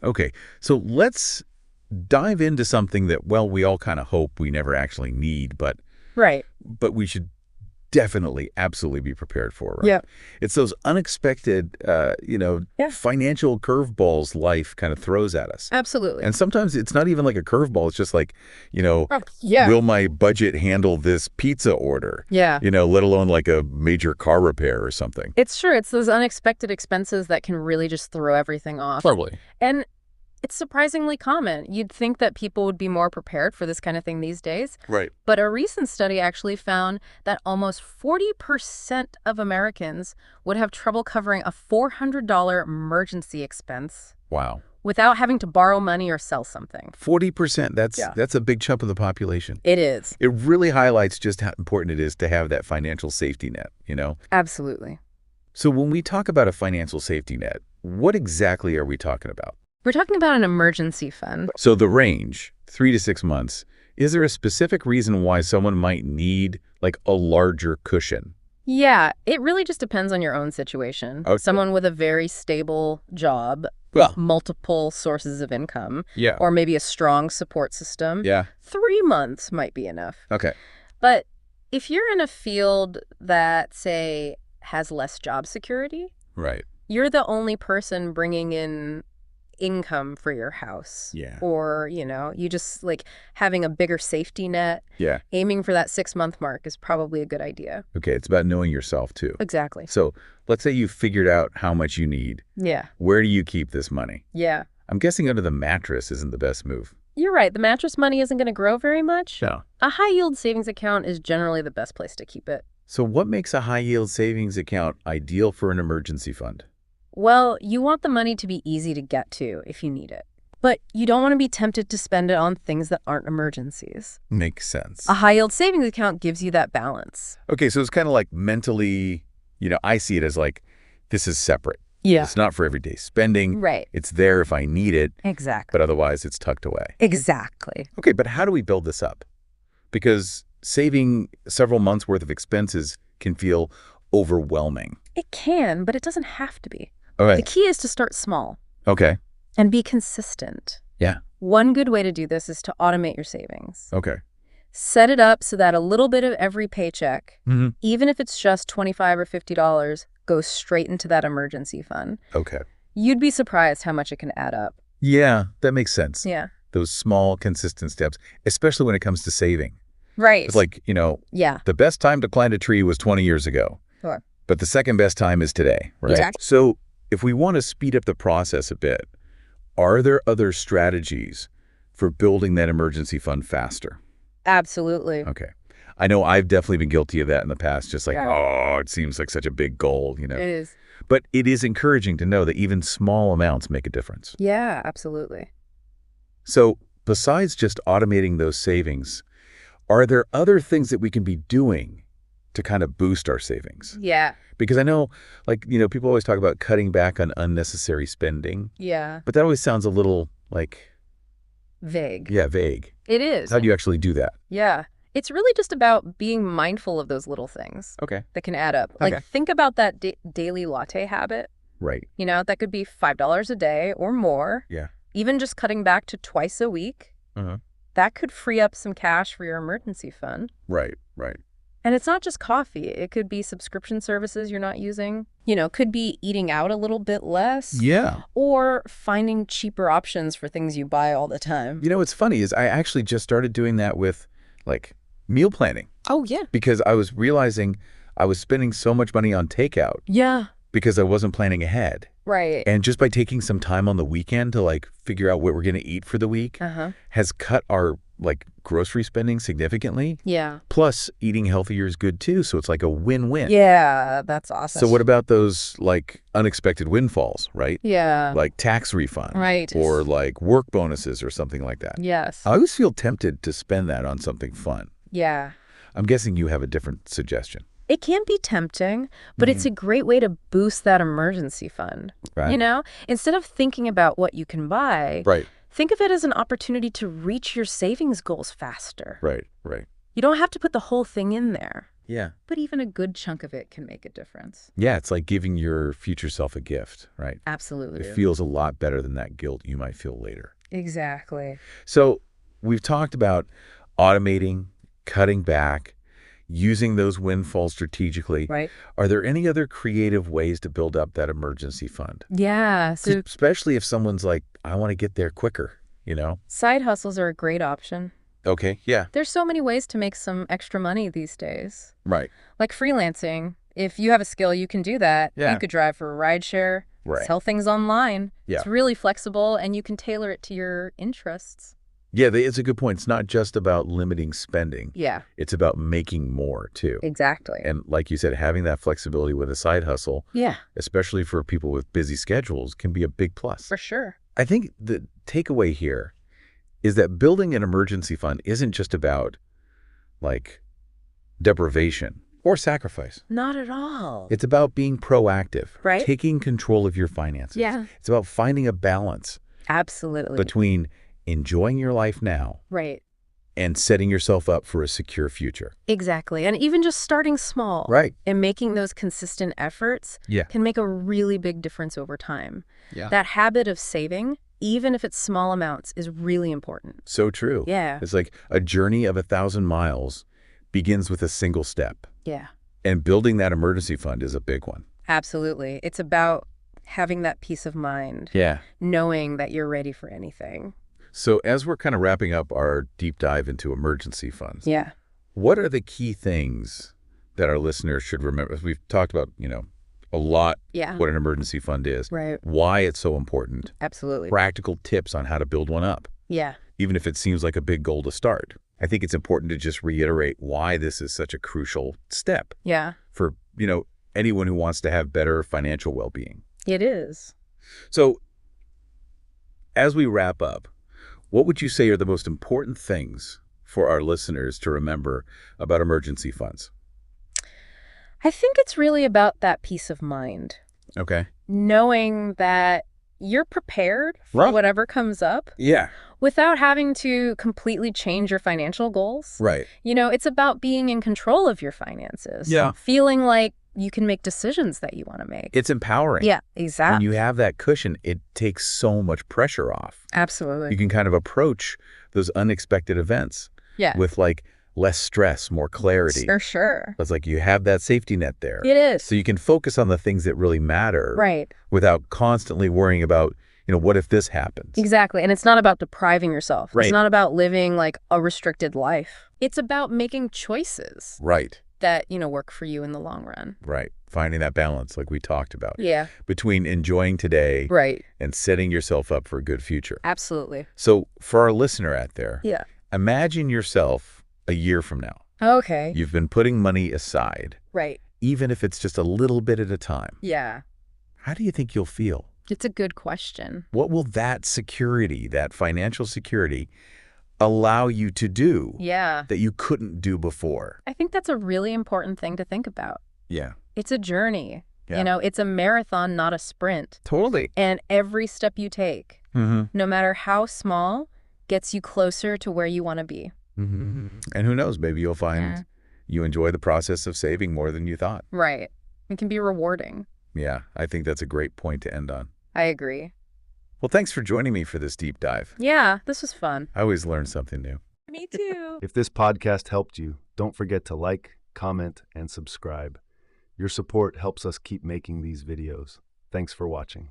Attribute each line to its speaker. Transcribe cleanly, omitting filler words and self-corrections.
Speaker 1: Okay, so let's dive into something that, well, we all kind of hope we never actually need, but
Speaker 2: Right.
Speaker 1: we should definitely, absolutely be prepared for, right?
Speaker 2: Yeah.
Speaker 1: It's those unexpected,
Speaker 2: Yeah.
Speaker 1: financial curveballs life kind of throws at us.
Speaker 2: Absolutely.
Speaker 1: And sometimes it's not even like a curveball. It's just like,
Speaker 2: Oh, yeah.
Speaker 1: will my budget handle this pizza order?
Speaker 2: Yeah.
Speaker 1: Let alone like a major car repair or something.
Speaker 2: It's true. It's those unexpected expenses that can really just throw everything off.
Speaker 1: Probably.
Speaker 2: And it's surprisingly common. You'd think that people would be more prepared for this kind of thing these days.
Speaker 1: Right.
Speaker 2: But a recent study actually found that almost 40% of Americans would have trouble covering a $400 emergency expense
Speaker 1: Wow.
Speaker 2: without having to borrow money or sell something.
Speaker 1: 40%,
Speaker 2: Yeah.
Speaker 1: that's a big chunk of the population.
Speaker 2: It is.
Speaker 1: It really highlights just how important it is to have that financial safety net,
Speaker 2: Absolutely.
Speaker 1: So when we talk about a financial safety net, what exactly are we talking about?
Speaker 2: We're talking about an emergency fund.
Speaker 1: So the range, 3 to 6 months, is there a specific reason why someone might need like a larger cushion?
Speaker 2: Yeah, it really just depends on your own situation.
Speaker 1: Okay.
Speaker 2: Someone with a very stable job,
Speaker 1: Well,
Speaker 2: with multiple sources of income,
Speaker 1: yeah.
Speaker 2: or maybe a strong support system,
Speaker 1: Yeah.
Speaker 2: 3 months might be enough.
Speaker 1: Okay.
Speaker 2: But if you're in a field that, say, has less job security,
Speaker 1: Right.
Speaker 2: you're the only person bringing in income for your house.
Speaker 1: Yeah.
Speaker 2: Or, you just like having a bigger safety net,
Speaker 1: Yeah.
Speaker 2: aiming for that 6-month mark is probably a good idea.
Speaker 1: Okay. It's about knowing yourself too.
Speaker 2: Exactly.
Speaker 1: So let's say you figured out how much you need.
Speaker 2: Yeah.
Speaker 1: Where do you keep this money?
Speaker 2: Yeah.
Speaker 1: I'm guessing under the mattress isn't the best move.
Speaker 2: You're right. The mattress money isn't going to grow very much.
Speaker 1: No.
Speaker 2: A high-yield savings account is generally the best place to keep it.
Speaker 1: So what makes a high-yield savings account ideal for an emergency fund?
Speaker 2: Well, you want the money to be easy to get to if you need it. But you don't want to be tempted to spend it on things that aren't emergencies.
Speaker 1: Makes sense.
Speaker 2: A high-yield savings account gives you that balance.
Speaker 1: Okay, so it's kind of like mentally, I see it as like, this is separate.
Speaker 2: Yeah.
Speaker 1: It's not for everyday spending.
Speaker 2: Right.
Speaker 1: It's there if I need it,
Speaker 2: Exactly.
Speaker 1: but otherwise it's tucked away.
Speaker 2: Exactly.
Speaker 1: Okay, but how do we build this up? Because saving several months' worth of expenses can feel overwhelming.
Speaker 2: It can, but it doesn't have to be.
Speaker 1: All right.
Speaker 2: The key is to start small
Speaker 1: Okay.
Speaker 2: and be consistent.
Speaker 1: Yeah.
Speaker 2: One good way to do this is to automate your savings.
Speaker 1: Okay.
Speaker 2: Set it up so that a little bit of every paycheck,
Speaker 1: Mm-hmm.
Speaker 2: even if it's just $25 or $50, goes straight into that emergency fund.
Speaker 1: Okay.
Speaker 2: You'd be surprised how much it can add up.
Speaker 1: Yeah, that makes sense.
Speaker 2: Yeah.
Speaker 1: Those small, consistent steps, especially when it comes to saving.
Speaker 2: Right.
Speaker 1: It's like,
Speaker 2: Yeah.
Speaker 1: the best time to plant a tree was 20 years ago.
Speaker 2: Sure.
Speaker 1: But the second best time is today, right?
Speaker 2: Exactly.
Speaker 1: So if we want to speed up the process a bit, are there other strategies for building that emergency fund faster?
Speaker 2: Absolutely.
Speaker 1: Okay. I know I've definitely been guilty of that in the past, just like,
Speaker 2: Yeah.
Speaker 1: it seems like such a big goal,
Speaker 2: It is.
Speaker 1: But it is encouraging to know that even small amounts make a difference.
Speaker 2: Yeah, absolutely.
Speaker 1: So besides just automating those savings, are there other things that we can be doing to kind of boost our savings?
Speaker 2: Yeah.
Speaker 1: Because I know, people always talk about cutting back on unnecessary spending,
Speaker 2: Yeah.
Speaker 1: but that always sounds a little like,
Speaker 2: Vague.
Speaker 1: vague.
Speaker 2: It is.
Speaker 1: How do you actually do that?
Speaker 2: Yeah. It's really just about being mindful of those little things
Speaker 1: Okay.
Speaker 2: that can add up.
Speaker 1: Okay.
Speaker 2: Like, think about that daily latte habit.
Speaker 1: Right.
Speaker 2: That could be $5 a day or more.
Speaker 1: Yeah.
Speaker 2: Even just cutting back to twice a week.
Speaker 1: Uh-huh.
Speaker 2: That could free up some cash for your emergency fund.
Speaker 1: Right. Right.
Speaker 2: And it's not just coffee. It could be subscription services you're not using. Could be eating out a little bit less.
Speaker 1: Yeah.
Speaker 2: Or finding cheaper options for things you buy all the time.
Speaker 1: What's funny is I actually just started doing that with meal planning
Speaker 2: Oh, yeah.
Speaker 1: because I was realizing I was spending so much money on takeout
Speaker 2: Yeah.
Speaker 1: because I wasn't planning ahead.
Speaker 2: Right.
Speaker 1: And just by taking some time on the weekend to figure out what we're going to eat for the week
Speaker 2: Uh-huh.
Speaker 1: has cut our grocery spending significantly.
Speaker 2: Yeah.
Speaker 1: Plus eating healthier is good too. So it's like a win-win.
Speaker 2: Yeah, that's awesome.
Speaker 1: So what about those unexpected windfalls, right?
Speaker 2: Yeah.
Speaker 1: Like tax refund.
Speaker 2: Right.
Speaker 1: Or work bonuses or something like that.
Speaker 2: Yes.
Speaker 1: I always feel tempted to spend that on something fun.
Speaker 2: Yeah.
Speaker 1: I'm guessing you have a different suggestion.
Speaker 2: It can be tempting, but it's a great way to boost that emergency fund.
Speaker 1: Right.
Speaker 2: Instead of thinking about what you can buy,
Speaker 1: Right.
Speaker 2: think of it as an opportunity to reach your savings goals faster.
Speaker 1: Right. Right.
Speaker 2: You don't have to put the whole thing in there.
Speaker 1: Yeah.
Speaker 2: but even a good chunk of it can make a difference.
Speaker 1: Yeah, it's like giving your future self a gift, right?
Speaker 2: Absolutely.
Speaker 1: It feels a lot better than that guilt you might feel later.
Speaker 2: Exactly.
Speaker 1: So we've talked about automating, cutting back, using those windfalls strategically.
Speaker 2: Right.
Speaker 1: Are there any other creative ways to build up that emergency fund?
Speaker 2: Yeah. So
Speaker 1: Especially if someone's like, I want to get there quicker, you know?
Speaker 2: side hustles are a great option.
Speaker 1: Okay, yeah.
Speaker 2: There's so many ways to make some extra money these days.
Speaker 1: Right.
Speaker 2: Like freelancing. If you have a skill, you can do that.
Speaker 1: Yeah.
Speaker 2: You could drive for a rideshare,
Speaker 1: Right.
Speaker 2: sell things online.
Speaker 1: Yeah.
Speaker 2: It's really flexible, and you can tailor it to your interests.
Speaker 1: Yeah, it's a good point. It's not just about limiting spending.
Speaker 2: Yeah,
Speaker 1: It's about making more, too.
Speaker 2: exactly.
Speaker 1: And like you said, having that flexibility with a side hustle,
Speaker 2: Yeah,
Speaker 1: especially for people with busy schedules, can be a big plus.
Speaker 2: for sure.
Speaker 1: I think the takeaway here is that building an emergency fund isn't just about, like, deprivation or sacrifice.
Speaker 2: Not at all.
Speaker 1: It's about being proactive,
Speaker 2: Right.
Speaker 1: taking control of your finances.
Speaker 2: Yeah.
Speaker 1: It's about finding a balance
Speaker 2: Absolutely.
Speaker 1: between enjoying your life now
Speaker 2: Right.
Speaker 1: and setting yourself up for a secure future.
Speaker 2: Exactly. And even just starting small.
Speaker 1: Right.
Speaker 2: And making those consistent efforts
Speaker 1: Yeah.
Speaker 2: can make a really big difference over time.
Speaker 1: Yeah.
Speaker 2: That habit of saving, even if it's small amounts, is really important.
Speaker 1: So true.
Speaker 2: Yeah.
Speaker 1: It's like a journey of 1,000 miles begins with a single step.
Speaker 2: Yeah.
Speaker 1: And building that emergency fund is a big one.
Speaker 2: Absolutely. It's about having that peace of mind,
Speaker 1: Yeah.
Speaker 2: knowing that you're ready for anything.
Speaker 1: So as we're kind of wrapping up our deep dive into emergency funds,
Speaker 2: Yeah.
Speaker 1: what are the key things that our listeners should remember? We've talked about, a lot
Speaker 2: Yeah.
Speaker 1: what an emergency fund is,
Speaker 2: Right.
Speaker 1: why it's so important,
Speaker 2: Absolutely.
Speaker 1: practical tips on how to build one up,
Speaker 2: Yeah.
Speaker 1: even if it seems like a big goal to start. I think it's important to just reiterate why this is such a crucial step
Speaker 2: Yeah.
Speaker 1: for, anyone who wants to have better financial well-being.
Speaker 2: It is.
Speaker 1: So as we wrap up, what would you say are the most important things for our listeners to remember about emergency funds?
Speaker 2: I think it's really about that peace of mind,
Speaker 1: Okay.
Speaker 2: knowing that you're prepared for
Speaker 1: Right.
Speaker 2: whatever comes up
Speaker 1: Yeah.
Speaker 2: without having to completely change your financial goals.
Speaker 1: Right.
Speaker 2: It's about being in control of your finances.
Speaker 1: Yeah.
Speaker 2: Feeling like you can make decisions that you want to make.
Speaker 1: It's empowering.
Speaker 2: Yeah,
Speaker 1: When
Speaker 2: exactly.
Speaker 1: you have that cushion, it takes so much pressure off.
Speaker 2: Absolutely.
Speaker 1: You can kind of approach those unexpected events
Speaker 2: Yeah.
Speaker 1: with less stress, more clarity.
Speaker 2: For sure.
Speaker 1: It's like you have that safety net there.
Speaker 2: It is.
Speaker 1: So you can focus on the things that really matter.
Speaker 2: Right.
Speaker 1: Without constantly worrying about, what if this happens?
Speaker 2: Exactly. And it's not about depriving yourself.
Speaker 1: Right.
Speaker 2: It's not about living like a restricted life. It's about making choices
Speaker 1: Right.
Speaker 2: that, work for you in the long run.
Speaker 1: Right. Finding that balance like we talked about
Speaker 2: Yeah.
Speaker 1: between enjoying today
Speaker 2: Right.
Speaker 1: and setting yourself up for a good future.
Speaker 2: Absolutely.
Speaker 1: So for our listener out there,
Speaker 2: Yeah.
Speaker 1: imagine yourself a year from now.
Speaker 2: Okay.
Speaker 1: You've been putting money aside,
Speaker 2: Right.
Speaker 1: even if it's just a little bit at a time.
Speaker 2: Yeah.
Speaker 1: How do you think you'll feel?
Speaker 2: It's a good question.
Speaker 1: What will that security, that financial security, allow you to do
Speaker 2: Yeah.
Speaker 1: that you couldn't do before?
Speaker 2: I think that's a really important thing to think about.
Speaker 1: Yeah.
Speaker 2: It's a journey.
Speaker 1: Yeah.
Speaker 2: It's a marathon, not a sprint.
Speaker 1: Totally.
Speaker 2: And every step you take,
Speaker 1: Mm-hmm.
Speaker 2: no matter how small, gets you closer to where you want to be.
Speaker 1: Mm-hmm. And who knows, maybe you'll find
Speaker 2: Yeah.
Speaker 1: you enjoy the process of saving more than you thought.
Speaker 2: Right. It can be rewarding.
Speaker 1: Yeah, I think that's a great point to end on.
Speaker 2: I agree.
Speaker 1: Well, thanks for joining me for this deep dive.
Speaker 2: Yeah, this was fun.
Speaker 1: I always learn something new.
Speaker 2: Me too.
Speaker 3: If this podcast helped you, don't forget to like, comment, and subscribe. Your support helps us keep making these videos. Thanks for watching.